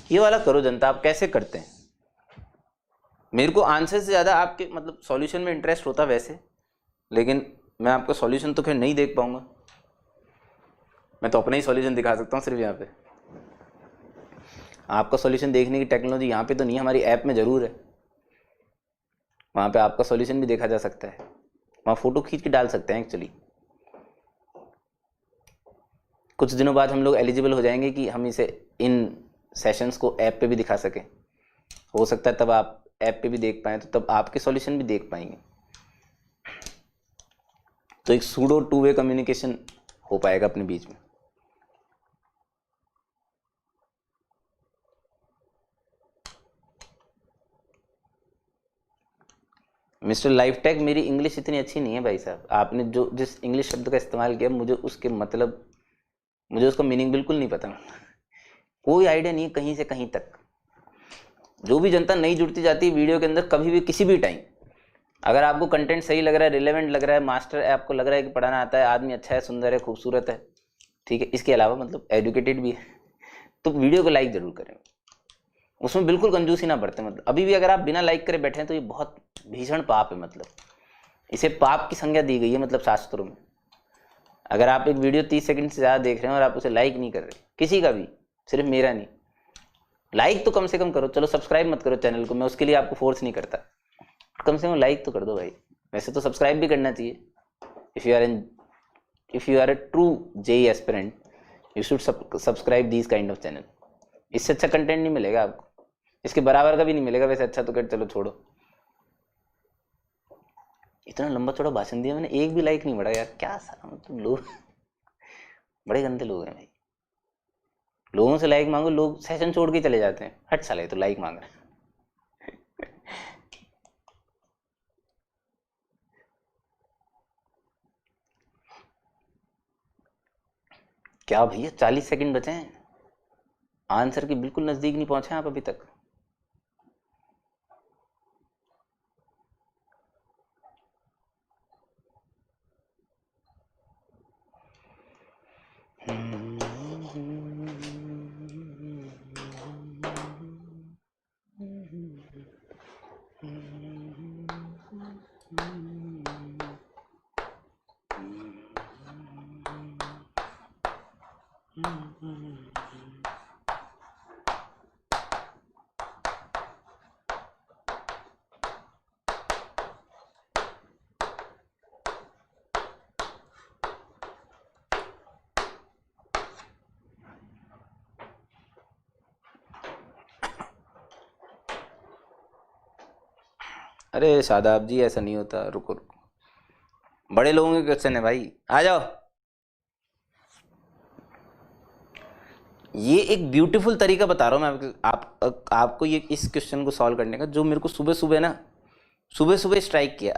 ये वाला करो जनता, आप कैसे करते हैं? मेरे को आंसर से ज़्यादा आपके मतलब सॉल्यूशन में इंटरेस्ट होता वैसे, लेकिन मैं आपका सॉल्यूशन तो खैर नहीं देख पाऊंगा। मैं तो अपना ही सॉल्यूशन दिखा सकता हूँ सिर्फ यहाँ पे। आपका सॉल्यूशन देखने की टेक्नोलॉजी यहाँ पे तो नहीं है, हमारी ऐप में ज़रूर है। वहाँ पे आपका सॉल्यूशन भी देखा जा सकता है, वहाँ फ़ोटो खींच के डाल सकते हैं एक्चुअली। कुछ दिनों बाद हम लोग एलिजिबल हो जाएंगे कि हम इसे इन सेशंस को ऐप पे भी दिखा सकें। हो सकता है तब आप ऐप पे भी देख पाएँ, तो तब आपके सॉल्यूशन भी देख पाएंगे। तो एक सूडो टू वे कम्युनिकेशन हो पाएगा अपने बीच में। मिस्टर लाइफ टैग, मेरी इंग्लिश इतनी अच्छी नहीं है भाई साहब। आपने जो जिस इंग्लिश शब्द का इस्तेमाल किया, मुझे उसके मतलब, मुझे उसका मीनिंग बिल्कुल नहीं पता। कोई आइडिया नहीं कहीं से कहीं तक। जो भी जनता नई जुड़ती जाती है वीडियो के अंदर, कभी भी किसी भी टाइम, अगर आपको कंटेंट सही लग रहा है, रिलेवेंट लग रहा है, मास्टर आपको लग रहा है कि पढ़ाना आता है, आदमी अच्छा है, सुंदर है, खूबसूरत है, ठीक है, इसके अलावा मतलब एजुकेटेड भी है, तो वीडियो को लाइक जरूर करें। उसमें बिल्कुल कंजूसी ना बरतें। मतलब अभी भी अगर आप बिना लाइक करे बैठे हैं तो ये बहुत भीषण पाप है। मतलब इसे पाप की संज्ञा दी गई है मतलब शास्त्रों में। अगर आप एक वीडियो 30 सेकंड से ज़्यादा देख रहे हैं और आप उसे लाइक नहीं कर रहे, किसी का भी, सिर्फ मेरा नहीं, लाइक तो कम से कम करो। चलो सब्सक्राइब मत करो चैनल को, मैं उसके लिए आपको फोर्स नहीं करता, कम से कम लाइक तो कर दो भाई। वैसे तो सब्सक्राइब भी करना चाहिए। If you are a true JEE aspirant, you should subscribe this kind of channel. इससे अच्छा कंटेंट नहीं मिलेगा आपको, इसके बराबर का भी नहीं मिलेगा वैसे अच्छा तो कर। चलो छोड़ो, इतना लंबा चौड़ा भाषण दिया मैंने, एक भी लाइक नहीं बढ़ा यार। क्या सारा मतलब लोग बड़े गंदे लोग हैं भाई। लोगों से लाइक मांगो, लोग सेशन छोड़ के चले जाते हैं। हट साले, तो लाइक मांग रहे हैं। क्या भैया 40 सेकंड बचे हैं, आंसर के बिल्कुल नजदीक नहीं पहुंचे आप अभी तक। अरे शादाब जी, ऐसा नहीं होता, रुको रुको, बड़े लोगों के क्वेश्चन है भाई, आ जाओ। ये एक ब्यूटीफुल तरीका बता रहा हूँ मैं आपको ये इस क्वेश्चन को सॉल्व करने का, जो मेरे को सुबह सुबह स्ट्राइक किया।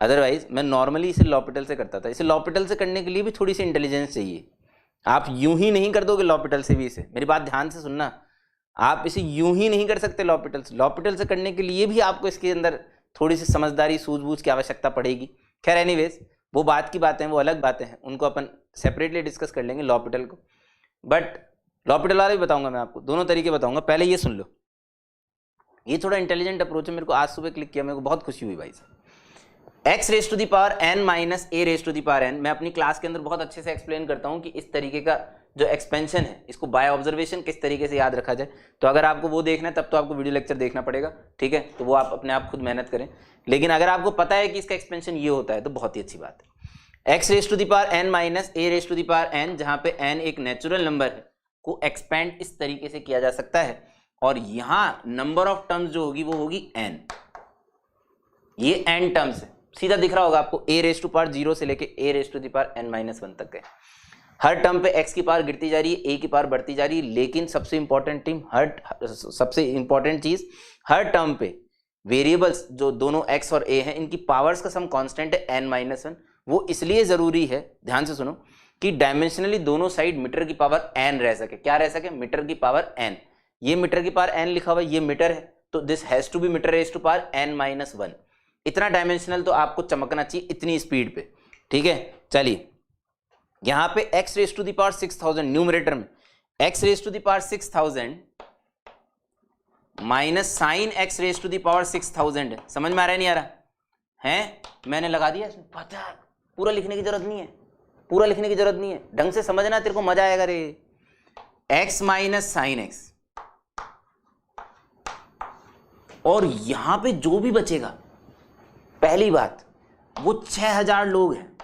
अदरवाइज मैं नॉर्मली इसे लॉपिटल से करता था। इसे लॉपिटल से करने के लिए भी थोड़ी सी इंटेलिजेंस चाहिए। आप यूं ही नहीं कर दोगे लॉपिटल से भी इसे, मेरी बात ध्यान से सुनना। आप इसे यूं ही नहीं कर सकते लॉपिटल से करने के लिए भी आपको इसके अंदर थोड़ी सी समझदारी, सूझबूझ की आवश्यकता पड़ेगी। खैर एनीवेज, वो बात की बातें हैं, वो अलग बातें हैं, उनको अपन सेपरेटली डिस्कस कर लेंगे लॉपिटल को। बट लॉपिटल वाला भी बताऊंगा मैं आपको, दोनों तरीके बताऊंगा। पहले ये सुन लो, ये थोड़ा इंटेलिजेंट अप्रोच है। मेरे को आज सुबह क्लिक किया, मेरे को बहुत खुशी हुई भाई साहब। x raise to the power n minus a raise to the power n, मैं अपनी क्लास के अंदर बहुत अच्छे से एक्सप्लेन करता हूं कि इस तरीके का जो एक्सपेंशन है, इसको बाय ऑब्जर्वेशन किस तरीके से याद रखा जाए। तो अगर आपको वो देखना है तब तो आपको वीडियो लेक्चर देखना पड़ेगा, ठीक है, तो वो आप अपने आप खुद मेहनत करें। लेकिन अगर आपको पता है कि इसका एक्सपेंशन ये होता है तो बहुत ही अच्छी बात है। x raise to the power n minus a raise to the power n, जहां पे n एक नेचुरल नंबर है, को एक्सपेंड इस तरीके से किया जा सकता है। और यहां नंबर ऑफ टर्म्स जो होगी वो होगी n, ये n टर्म्स है। सीधा दिख रहा होगा आपको, a रेस टू पावर 0 से लेके a raise to the power n minus 1 तक है। हर टर्म पे x की पावर गिरती जा रही है, a की पावर बढ़ती जा रही है। लेकिन सबसे इंपॉर्टेंट चीज, हर टर्म पे वेरिएबल्स जो दोनों x और a हैं, इनकी पावर्स का सम कांस्टेंट है n माइनस 1। वो इसलिए जरूरी है, ध्यान से सुनो, कि डायमेंशनली दोनों साइड मीटर की पावर n रह सके। क्या रह सके? मीटर की पावर n। ये मीटर की पावर n लिखा हुआ है, ये मीटर है, तो this has to be metre raise to power n minus 1। इतना डायमेंशनल तो आपको चमकना चाहिए इतनी स्पीड पे, ठीक है। चलिए, यहां पे x raise to the power 6000 numerator में, x raise to the power 6000 minus sine x raise to the power 6000 है। समझ में आ रहा है नहीं आ रहा है? मैंने लगा दिया इसमें, पता पूरा लिखने की जरूरत नहीं है, पूरा लिखने की जरूरत नहीं है, ढंग से समझना, तेरे को मजा आएगा रे। x माइनस साइन x, और यहां पे जो भी बचेगा, पहली बात वो 6000 लोग हैं।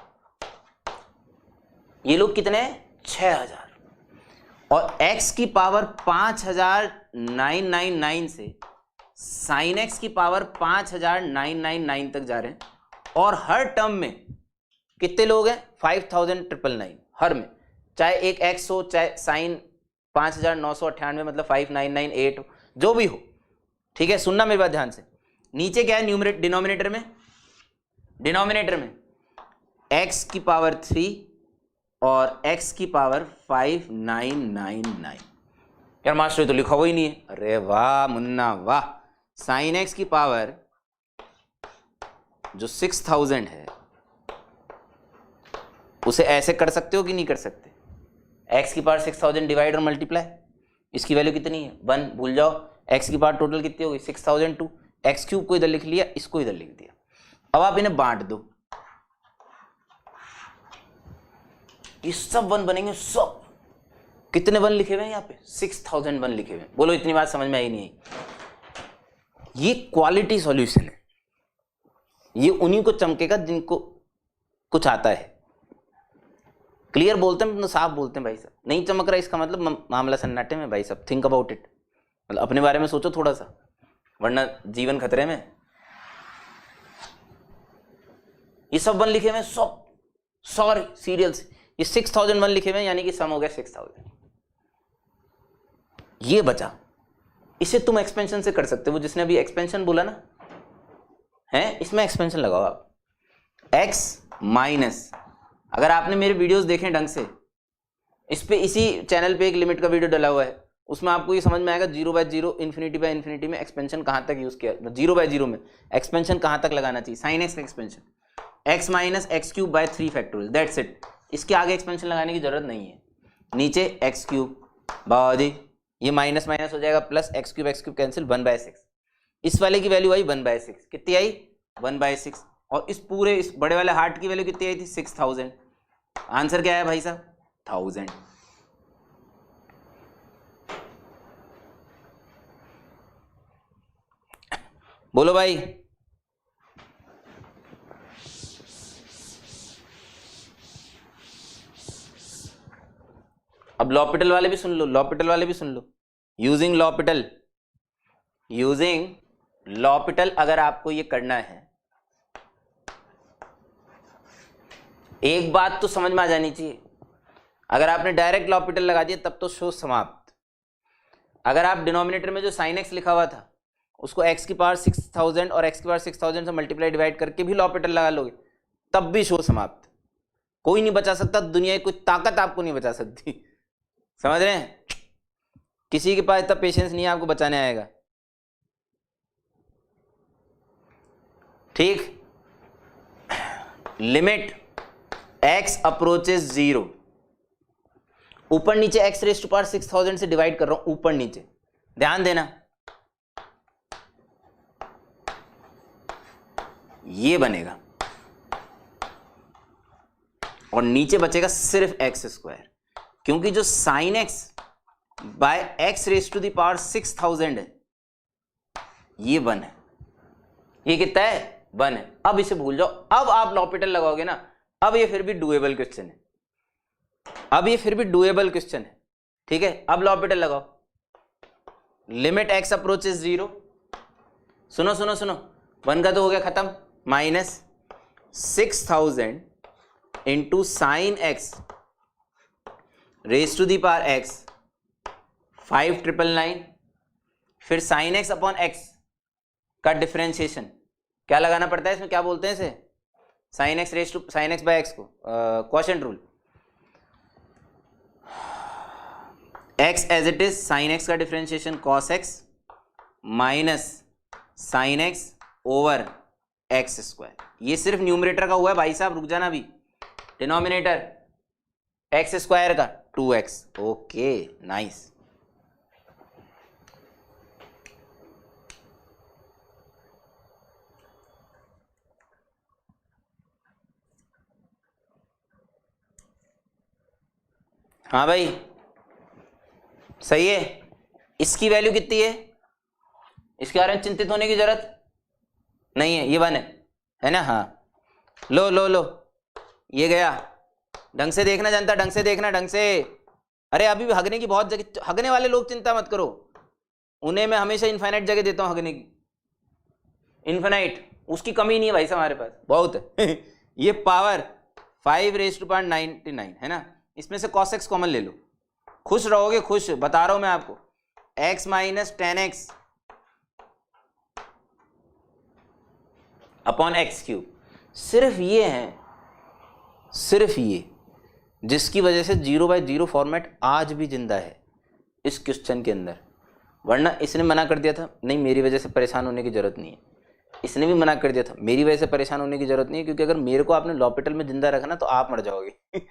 ये लोग कितने हैं? 6000। और x की पावर 5999 से साइन x की पावर 5999 तक जा रहे हैं, और हर टर्म में कितने लोग हैं? 5999 हर में, चाहे एक x हो, चाहे साइन 5998 मतलब 5998 हो, जो भी हो। ठीक है, सुनना मेरी बात ध्यान से। नीचे क्या है न्यूमरेटर, डिनोमिनेटर में x की पावर 3 और x की पावर 5999। यार मास्टर तो लिखा हुआ ही नहीं है। अरे वाह मुन्ना वाह। साइन x की पावर जो 6000 है उसे ऐसे कर सकते हो कि नहीं कर सकते? x की पावर 6000 डिवाइड और मल्टीप्लाई, इसकी वैल्यू कितनी है? 1। भूल जाओ, x की पावर टोटल कितनी होगी? 6002। x क्यूब को इधर लिख लिया, इसको इधर लिख दिया। अब आप इन्हें बांट दो, ये सब 1 बनेंगे सब। कितने 1 लिखे हुए हैं यहाँ पे? 6001 लिखे हुए हैं। बोलो इतनी बात समझ में आई नहीं आई? ये क्वालिटी सॉल्यूशन है, ये उन्हीं को चमकेगा जिनको कुछ आता है। क्लियर बोलते हैं तो साफ बोलते हैं भाई साहब। नहीं चमक रहा इसका मतलब मामला सन्नाटे में भाई साहब। थिंक अबाउट इट, मतलब अपने बारे में सोचो थोड़ा सा, वरना जीवन खतरे में। ये सब 1 लिखे हुए हैं सब, सॉरी सीरियल्स, ये 6001 लिखे हुए हैं, यानी कि सम हो गया 6000। ये बचा, इसे तुम एक्सपेंशन से कर सकते हो। जिसने अभी एक्सपेंशन बोला ना है, इसमें एक्सपेंशन लगाओ आप। x माइनस, अगर आपने मेरे वीडियोस देखे ढंग से, इस पे इसी चैनल पे एक लिमिट का वीडियो डला हुआ है, उसमें आपको ये समझ में आएगा 0/0 इन्फिनिटी बाय इन्फिनिटी में एक्सपेंशन कहां तक यूज किया, 0/0 में एक्सपेंशन कहां तक लगाना चाहिए। साइन x का expansion x minus x cube by 3 factorial, that's it. इसके आगे एक्सपेंशन लगाने की जरूरत नहीं है। नीचे एक्स क्यूब बादी, ये माइनस माइनस हो जाएगा प्लस, एक्स क्यूब कैंसिल, 1/6। इस वाले की वैल्यू आई 1/6, कितनी आई? 1/6। और इस पूरे इस बड़े वाले हार्ट की वैल्यू कितनी आई थी? 6000। आंसर क्या है भाई साहब? 1000। बोलो भाई। अब लॉपिटल वाले भी सुन लो, लॉपिटल वाले भी सुन लो। यूजिंग लॉपिटल अगर आपको ये करना है, एक बात तो समझ में आ जानी चाहिए, अगर आपने डायरेक्ट लॉपिटल लगा दिया तब तो शो समाप्त। अगर आप डिनोमिनेटर में जो साइन एक्स लिखा हुआ था उसको x की पावर 6000 और x की पावर 6000 से मल्टीप्लाई डिवाइड करके भी लॉपिटल लगा लोगे तब भी शो समाप्त। कोई नहीं बचा सकता, दुनिया की कोई ताकत आपको नहीं बचा सकती। समझ रहे हैं? किसी के पास इतना पेशेंस नहीं है आपको बचाने आएगा। ठीक, लिमिट x अप्रोचेस 0, ऊपर नीचे x रेज़ टू पावर 6000 से डिवाइड कर रहा हूं, ऊपर नीचे ध्यान देना, ये बनेगा और नीचे बचेगा सिर्फ एक्स स्क्वायर, क्योंकि जो sine x by x raise to the power 6000 है ये 1 है। ये कितना है? 1 है। अब इसे भूल जाओ। अब आप लॉपिटल लगाओगे ना, अब ये फिर भी डुएबल क्वेश्चन है, अब ये फिर भी डुएबल क्वेश्चन है। ठीक है, अब लॉपिटल लगाओ। लिमिट एक्स अप्रोचेस 0, सुनो सुनो सुनो, 1 का तो हो गया खत्म, minus 6000 into sine x raise to the power x 5999, फिर साइन एक्स अपॉन एक्स का डिफरेंशिएशन क्या लगाना पड़ता है इसमें, क्या बोलते हैं इसे? Sine x raise to sine x by x को quotient rule, x as it is, sine x का differentiation cos x minus sine x over x square. ये सिर्फ न्यूमरेटर का हुआ है भाई साहब, रुक जाना। भी डिनोमिनेटर एक्स स्क्वायर का 2x। Okay nice. हाँ भाई सही है। इसकी वैल्यू कितनी है, इसके बारे में चिंतित होने की जरूरत नहीं है, ये 1 है ना। हाँ लो लो लो, ये गया। ढंग से देखना जानता, ढंग से देखना, ढंग से। अरे अभी भी हगने की बहुत जगह, हगने वाले लोग चिंता मत करो, उन्हें मैं हमेशा इनफाइनाइट जगह देता हूँ हगने की, इनफाइनाइट, उसकी कमी नहीं है भाई साहब हमारे पास, बहुत है। ये पावर 5⁻99 है ना, इसमें से cos x कॉमन ले लो, खुश रहोगे, खुश बता रहा हूं मैं आपको। x minus 10x upon x³, सिर्फ ये है, सिर्फ ये, जिसकी वजह से 0/0 फॉर्मेट आज भी जिंदा है इस क्वेश्चन के अंदर। वरना इसने मना कर दिया था, नहीं मेरी वजह से परेशान होने की जरूरत नहीं है, इसने भी मना कर दिया था, मेरी वजह से परेशान होने की जरूरत नहीं है, क्योंकि अगर मेरे को आपने लॉपिटल में जिंदा रखा ना तो आप मर जाओगे।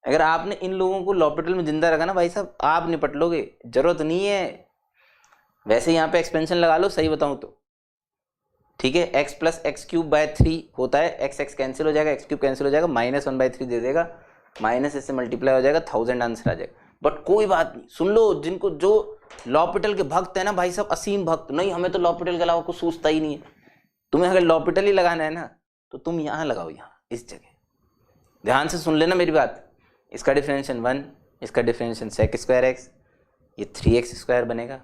अगर आपने इन लोगों को लॉपिटल में जिंदा रखा ना भाई साहब, आप निपट लोगे, जरूरत नहीं है। वैसे यहाँ पे एक्सपेंशन लगा लो, सही बताऊं तो, ठीक है। x + x³/3 होता है, x कैंसिल हो जाएगा, x³ कैंसिल हो जाएगा, -1/3 दे देगा, माइनस इससे मल्टीप्लाई हो जाएगा, 1000 आंसर आ जाएगा। बट कोई बात नहीं, सुन लो, जिनको जो लॉपिटल के भक्त है ना भाई साहब, असीम भक्त, नहीं हमें तो लॉपिटल के अलावा कुछ सूझता ही नहीं है, तुम्हें अगर लॉपिटल ही लगाना है ना तो तुम यहाँ लगाओ, यहाँ इस जगह, ध्यान से सुन लेना मेरी बात। इसका डिफरेंशियल 1, इसका डिफरेंशियल sec²x, ये 3x² बनेगा,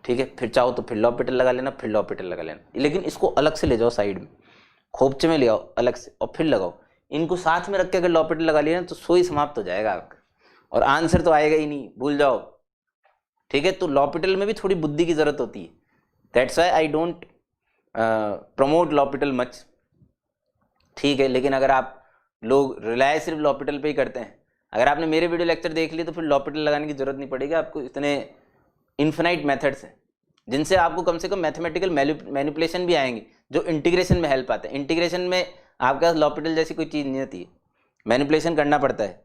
ठीक है। फिर चाहो तो फिर लॉपिटल लगा लेना, फिर लॉपिटल लगा लेना, लेकिन इसको अलग से ले जाओ साइड में, खोपचे में ले आओ अलग से, और फिर लगाओ। इनको साथ में रख के अगर लॉपिटल लगा लिया ना तो सोई समाप्त हो जाएगा आपका, और आंसर तो आएगा ही नहीं, भूल जाओ, ठीक है। तो लॉपिटल में भी थोड़ी बुद्धि की जरूरत होती है, that's why I don't promote L'Hôpital much, ठीक है। लेकिन अगर आप लोग रिलाय सिर्फ लॉपिटल पे ही करते हैं, अगर आपने मेरे वीडियो लेक्चर देख लिए तो फिर लॉपिटल लगाने की जरूरत नहीं पड़ेगी आपको। इतने इन्फिनाइट मेथड्स हैं जिनसे आपको कम से कम मैथमेटिकल मैनिपुलेशन भी आएंगे, जो इंटीग्रेशन में हेल्प आते हैं। इंटीग्रेशन में आपके पास लॉपिटल जैसी कोई चीज़ नहीं होती है, मैनिपुलेशन करना पड़ता है।